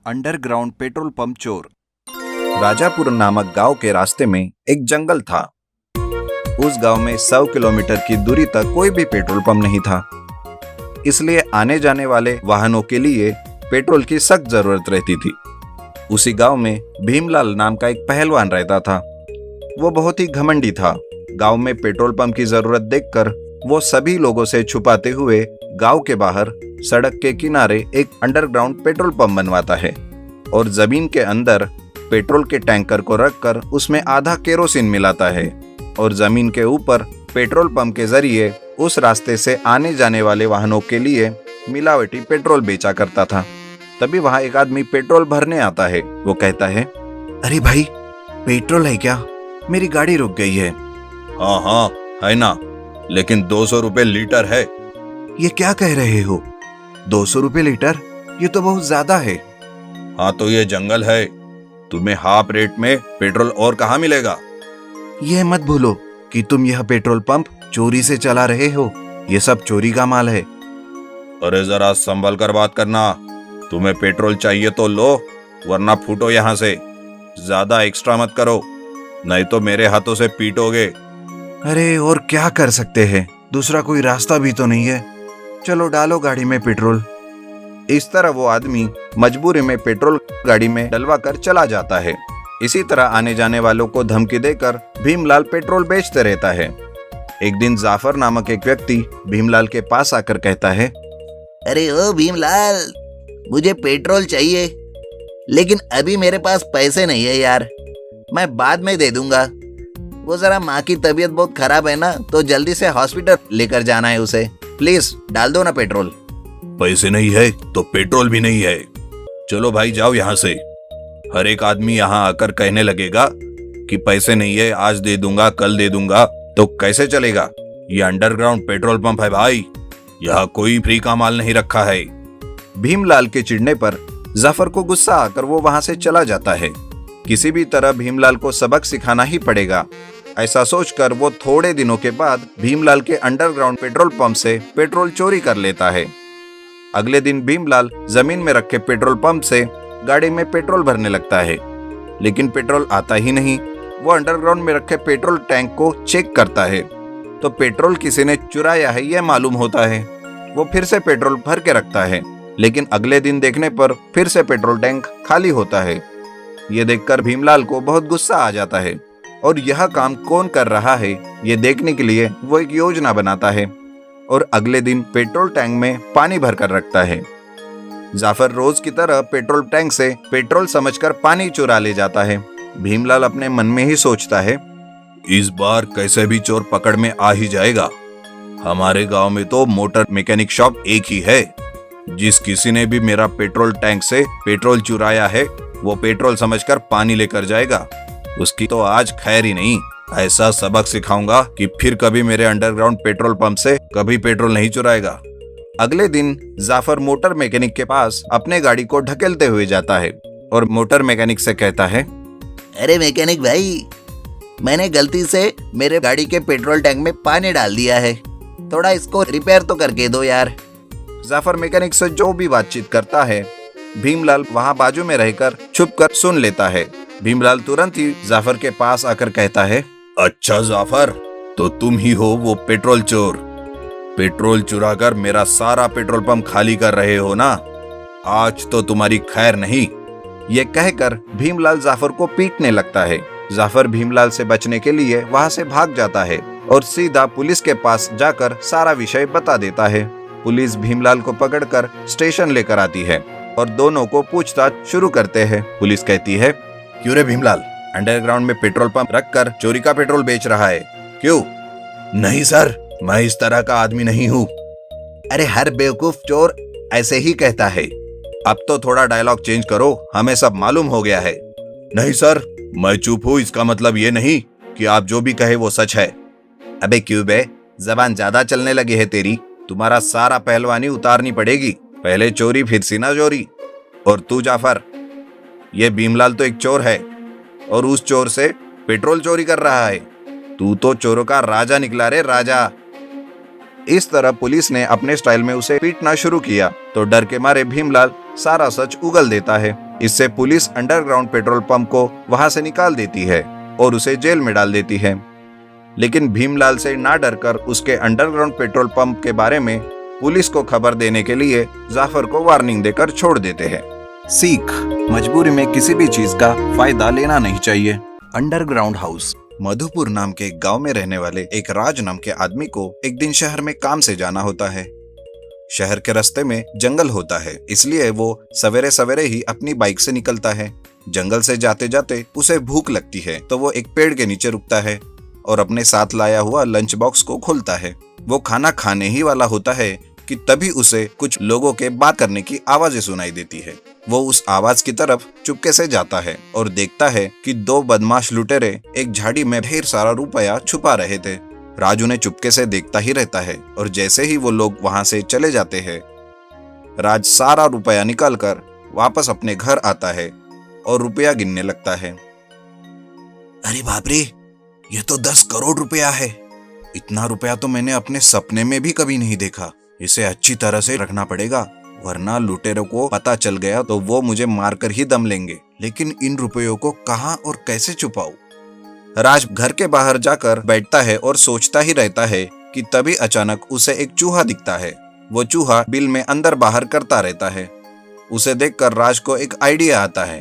Underground petrol pump चोर। राजापुर नामक गांव के रास्ते में एक जंगल था। उस गांव में 100 किलोमीटर की दूरी तक कोई भी पेट्रोल पंप नहीं था, इसलिए आने जाने वाले वाहनों के लिए पेट्रोल की सख्त जरूरत रहती थी। उसी गांव में भीमलाल नाम का एक पहलवान रहता था। वो बहुत ही घमंडी था। गांव में पेट्रोल पंप की जरूरत देखकर वो सभी लोगों से छुपाते हुए गांव के बाहर सड़क के किनारे एक अंडरग्राउंड पेट्रोल पंप बनवाता है और जमीन के अंदर पेट्रोल के टैंकर को रखकर उसमें आधा केरोसिन मिलाता है और जमीन के ऊपर पेट्रोल पंप के जरिए उस रास्ते से आने जाने वाले वाहनों के लिए मिलावटी पेट्रोल बेचा करता था। तभी वहां एक आदमी पेट्रोल भरने आता है। वो कहता है, अरे भाई, पेट्रोल है क्या? मेरी गाड़ी रुक गई है। हाँ हाँ है ना, लेकिन 200 रुपए लीटर है। ये क्या कह रहे हो? 200 रुपए लीटर? ये तो बहुत ज्यादा है। हाँ तो ये जंगल है, तुम्हें हाफ रेट में पेट्रोल और कहाँ मिलेगा। ये मत भूलो कि तुम यह पेट्रोल पंप चोरी से चला रहे हो। ये सब चोरी का माल है। अरे जरा संभल कर बात करना। तुम्हें पेट्रोल चाहिए तो लो, वरना फूटो यहाँ से। ज्यादा एक्स्ट्रा मत करो, नहीं तो मेरे हाथों से पीटोगे। अरे और क्या कर सकते हैं, दूसरा कोई रास्ता भी तो नहीं है। चलो डालो गाड़ी में पेट्रोल। इस तरह वो आदमी मजबूरी में पेट्रोल गाड़ी में डलवा कर चला जाता है। इसी तरह आने जाने वालों को धमकी देकर भीमलाल पेट्रोल बेचते रहता है। एक दिन जाफर नामक एक व्यक्ति भीमलाल के पास आकर कहता है, अरे ओ भीमलाल, मुझे पेट्रोल चाहिए, लेकिन अभी मेरे पास पैसे नहीं है यार। मैं बाद में दे दूंगा। वो जरा माँ की तबीयत बहुत खराब है ना, तो जल्दी से हॉस्पिटल लेकर जाना है उसे। प्लीज डाल दो ना पेट्रोल। पैसे नहीं है तो पेट्रोल भी नहीं है। चलो भाई जाओ यहाँ से। हर एक आदमी यहाँ आकर कहने लगेगा कि पैसे नहीं है, आज दे दूंगा, कल दे दूंगा, तो कैसे चलेगा। ये अंडरग्राउंड पेट्रोल पंप है भाई, यहाँ कोई फ्री का माल नहीं रखा है। भीमलाल के चिढ़ने पर जाफर को गुस्सा आकर वो वहां से चला जाता है। किसी भी तरह भीमलाल को सबक सिखाना ही पड़ेगा। ऐसा सोचकर वो थोड़े दिनों के बाद भीमलाल के अंडरग्राउंड पेट्रोल पंप से पेट्रोल चोरी कर लेता है। अगले दिन भीमलाल जमीन में रखे पेट्रोल पंप से गाड़ी में पेट्रोल भरने लगता है, लेकिन पेट्रोल आता ही नहीं। वो अंडरग्राउंड में रखे पेट्रोल टैंक को चेक करता है तो पेट्रोल किसी ने चुराया है यह मालूम होता है। वो फिर से पेट्रोल भर के रखता है, लेकिन अगले दिन देखने पर फिर से पेट्रोल टैंक खाली होता है। ये देखकर भीमलाल को बहुत गुस्सा आ जाता है और यह काम कौन कर रहा है ये देखने के लिए वो एक योजना बनाता है और अगले दिन पेट्रोल टैंक में पानी भरकर रखता है। जाफर रोज की तरह पेट्रोल टैंक से पेट्रोल समझकर पानी चुरा ले जाता है। भीमलाल अपने मन में ही सोचता है, इस बार कैसे भी चोर पकड़ में आ ही जाएगा। हमारे गांव में तो मोटर मैकेनिक शॉप एक ही है। जिस किसी ने भी मेरा पेट्रोल टैंक से पेट्रोल चुराया है वो पेट्रोल समझकर पानी लेकर जाएगा। उसकी तो आज खैर ही नहीं। ऐसा सबक सिखाऊंगा कि फिर कभी मेरे अंडरग्राउंड पेट्रोल पंप से कभी पेट्रोल नहीं चुराएगा। अगले दिन जाफर मोटर मैकेनिक के पास अपने गाड़ी को ढकेलते हुए जाता है और मोटर मैकेनिक से कहता है, अरे मैकेनिक भाई, मैंने गलती से मेरे गाड़ी के पेट्रोल टैंक में पानी डाल दिया है, थोड़ा इसको रिपेयर तो करके दो यार। जाफर मैकेनिक से जो भी बातचीत करता है भीमलाल वहां बाजू में रहकर छुपकर सुन लेता है। भीमलाल तुरंत ही जाफर के पास आकर कहता है, अच्छा जाफर, तो तुम ही हो वो पेट्रोल चोर। पेट्रोल चुराकर मेरा सारा पेट्रोल पंप खाली कर रहे हो ना, आज तो तुम्हारी खैर नहीं। ये कहकर भीमलाल जाफर को पीटने लगता है। जाफर भीमलाल से बचने के लिए वहां से भाग जाता है और सीधा पुलिस के पास जाकर सारा विषय बता देता है। पुलिस भीमलाल को पकड़कर स्टेशन लेकर आती है और दोनों को पूछताछ शुरू करते हैं। पुलिस कहती है, क्यों रे भीमलाल, अंडरग्राउंड में पेट्रोल पंप रखकर चोरी का पेट्रोल बेच रहा है, क्यों? नहीं सर, मैं इस तरह का आदमी नहीं हूँ। अरे हर बेवकूफ चोर ऐसे ही कहता है। अब तो थोड़ा डायलॉग चेंज करो, हमें सब मालूम हो गया है। नहीं सर, मैं चुप हूँ, इसका मतलब ये नहीं कि आप जो भी कहे वो सच है। अबे क्यों बे, जबान ज्यादा चलने लगी है तेरी। तुम्हारा सारा पहलवानी उतारनी पड़ेगी, पहले चोरी फिर सीना चोरी। और तू जाफर, ये भीमलाल तो एक चोर है और उस चोर से पेट्रोल चोरी कर रहा है। तू तो चोरों का राजा निकला रे, राजा। इस तरह पुलिस ने अपने स्टाइल में उसे पीटना शुरू किया तो डर के मारे भीमलाल सारा सच उगल देता है इससे पुलिस अंडरग्राउंड पेट्रोल पंप को वहां से निकाल देती है और उसे जेल में डाल देती है। लेकिन भीमलाल से ना डरकर उसके अंडरग्राउंड पेट्रोल पंप के बारे में पुलिस को खबर देने के लिए जाफर को वार्निंग देकर छोड़ देते हैं। सीख, मजबूरी में किसी भी चीज का फायदा लेना नहीं चाहिए। Underground house. मधुपुर नाम के एक गांव में रहने वाले एक राज नाम के आदमी को एक दिन शहर में काम से जाना होता है। शहर के रास्ते में जंगल होता है, इसलिए वो सवेरे सवेरे ही अपनी बाइक से निकलता है। जंगल से जाते जाते उसे भूख लगती है तो वो एक पेड़ के नीचे रुकता है और अपने साथ लाया हुआ लंच बॉक्स को खोलता है। वो खाना खाने ही वाला होता है कि तभी उसे कुछ लोगों के बात करने की आवाजें सुनाई देती है। वो उस आवाज की तरफ चुपके से जाता है और देखता है कि दो बदमाश लुटेरे एक झाड़ी में ढेर सारा रुपया छुपा रहे थे। राज उन्हें चुपके से देखता ही रहता है और जैसे ही वो लोग वहां से चले जाते हैं, राज सारा रुपया निकालकर वापस अपने घर आता है और रुपया गिनने लगता है। अरे बाप रे, ये तो 10 करोड़ रुपया है। इतना रुपया तो मैंने अपने सपने में भी कभी नहीं देखा। इसे अच्छी तरह से रखना पड़ेगा, वरना लुटेरों को पता चल गया तो वो मुझे मारकर ही दम लेंगे। लेकिन इन रुपयों को कहां और कैसे छुपाऊं? राज घर के बाहर जाकर बैठता है और सोचता ही रहता है कि तभी अचानक उसे एक चूहा दिखता है। वो चूहा बिल में अंदर बाहर करता रहता है। उसे देखकर राज को एक आइडिया आता है।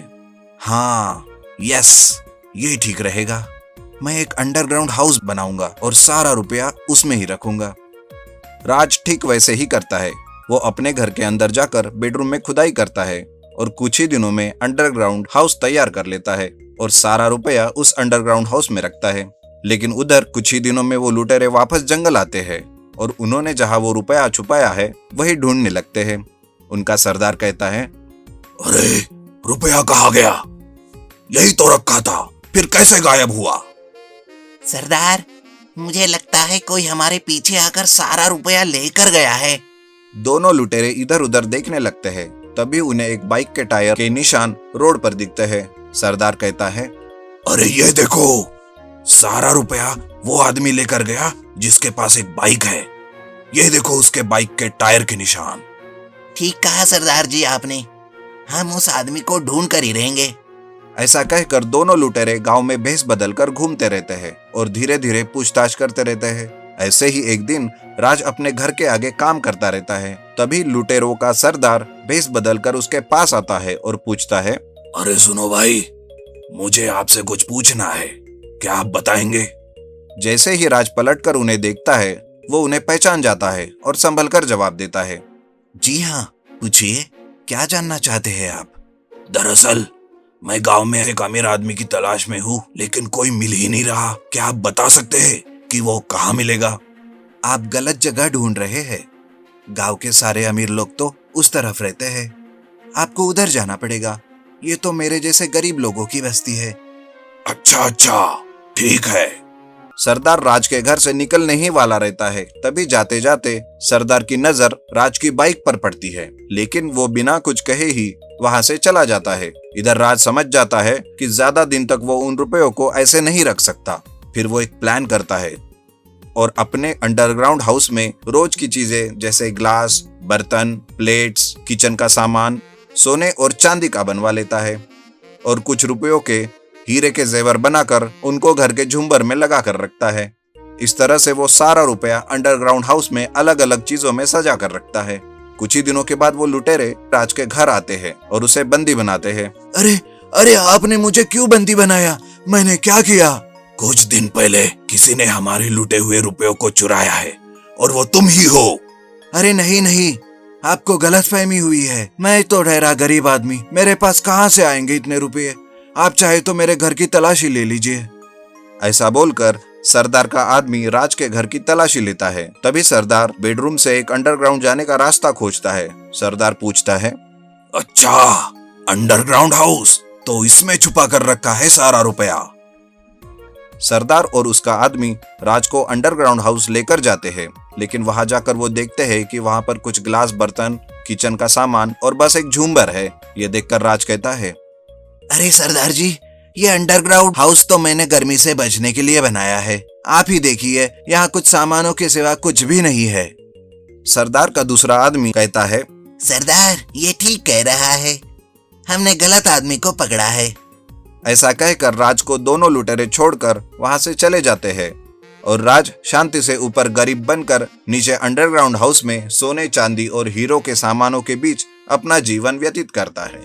हाँ, यस, ये ठीक रहेगा। मैं एक अंडरग्राउंड हाउस बनाऊंगा और सारा रुपया उसमें ही रखूंगा। राज ठीक वैसे ही करता है। वो अपने घर के अंदर जाकर बेडरूम में खुदाई करता है और कुछ ही दिनों में अंडरग्राउंड हाउस तैयार कर लेता है और सारा रुपया उस अंडरग्राउंड हाउस में रखता है। लेकिन उधर कुछ ही दिनों में वो लुटेरे वापस जंगल आते हैं और उन्होंने जहां वो रुपया छुपाया है वही ढूंढने लगते हैं। उनका सरदार कहता है, अरे, रुपया कहाँ गया? यही तो रखा था, फिर कैसे गायब हुआ? सरदार, मुझे लगता है कोई हमारे पीछे आकर सारा रुपया लेकर गया है। दोनों लुटेरे इधर उधर देखने लगते हैं। तभी उन्हें एक बाइक के टायर के निशान रोड पर दिखते हैं। सरदार कहता है, अरे ये देखो, सारा रुपया वो आदमी लेकर गया जिसके पास एक बाइक है। ये देखो उसके बाइक के टायर के निशान। ठीक कहा सरदार जी आपने, हम उस आदमी को ढूंढ कर ही रहेंगे। ऐसा कहकर दोनों लुटेरे गांव में भेष बदलकर घूमते रहते हैं और धीरे धीरे पूछताछ करते रहते हैं। ऐसे ही एक दिन राज अपने घर के आगे काम करता रहता है। तभी लुटेरों का सरदार भेष बदलकर उसके पास आता है और पूछता है, अरे सुनो भाई, मुझे आपसे कुछ पूछना है, क्या आप बताएंगे? जैसे ही राज पलटकर उन्हें देखता है, वो उन्हें पहचान जाता है और संभल कर जवाब देता है, जी हाँ, पूछिए, क्या जानना चाहते हैं आप? दरअसल मैं गांव में एक अमीर आदमी की तलाश में हूँ, लेकिन कोई मिल ही नहीं रहा। क्या आप बता सकते हैं कि वो कहाँ मिलेगा? आप गलत जगह ढूंढ रहे हैं। गांव के सारे अमीर लोग तो उस तरफ रहते हैं, आपको उधर जाना पड़ेगा। ये तो मेरे जैसे गरीब लोगों की बस्ती है। अच्छा, ठीक है। सरदार राज के घर से निकलने ही वाला रहता है। तभी जाते जाते सरदार की नजर राज की बाइक पर पड़ती है, लेकिन वो बिना कुछ कहे ही वहां से चला जाता है। इधर राज समझ जाता है कि ज्यादा दिन तक वो उन रुपयों को ऐसे नहीं रख सकता। फिर वो एक प्लान करता है और अपने अंडरग्राउंड हाउस में रोज की चीजें जैसे ग्लास, बर्तन, प्लेट्स, किचन का सामान सोने और चांदी का बनवा लेता है और कुछ रुपयों के हीरे के जेवर बनाकर उनको घर के झुंबर में लगा कर रखता है। इस तरह से वो सारा रुपया अंडरग्राउंड हाउस में अलग अलग चीजों में सजा कर रखता है। कुछ ही दिनों के बाद वो लुटेरे राज के घर आते हैं और उसे बंदी बनाते हैं। अरे, आपने मुझे क्यों बंदी बनाया? मैंने क्या किया? कुछ दिन पहले किसी ने हमारे लुटे हुए रुपयों को चुराया है और वो तुम ही हो। अरे नहीं, आपको गलतफहमी हुई है। मैं तो ठहरा गरीब आदमी, मेरे पास कहां से आएंगे इतने रुपये? आप चाहे तो मेरे घर की तलाशी ले लीजिए। ऐसा बोलकर सरदार का आदमी राज के घर की तलाशी लेता है। तभी सरदार बेडरूम से एक अंडरग्राउंड जाने का रास्ता खोजता है। सरदार पूछता है, अच्छा, अंडरग्राउंड हाउस, तो इसमें छुपा कर रखा है सारा रुपया। सरदार और उसका आदमी राज को अंडरग्राउंड हाउस लेकर जाते हैं, लेकिन वहां जाकर वो देखते हैं कि वहां पर कुछ ग्लास, बर्तन, किचन का सामान और बस एक झूमर है। ये देखकर राज कहता है, अरे सरदार जी, ये अंडरग्राउंड हाउस तो मैंने गर्मी से बचने के लिए बनाया है। आप ही देखिए, यहाँ कुछ सामानों के सिवा कुछ भी नहीं है। सरदार का दूसरा आदमी कहता है, सरदार, ये ठीक कह रहा है। हमने गलत आदमी को पकड़ा है। ऐसा कहकर राज को दोनों लुटेरे छोड़कर वहां से चले जाते हैं और राज शांति से ऊपर गरीब बनकर नीचे अंडरग्राउंड हाउस में सोने चांदी और हीरो के सामानों के बीच अपना जीवन व्यतीत करता है।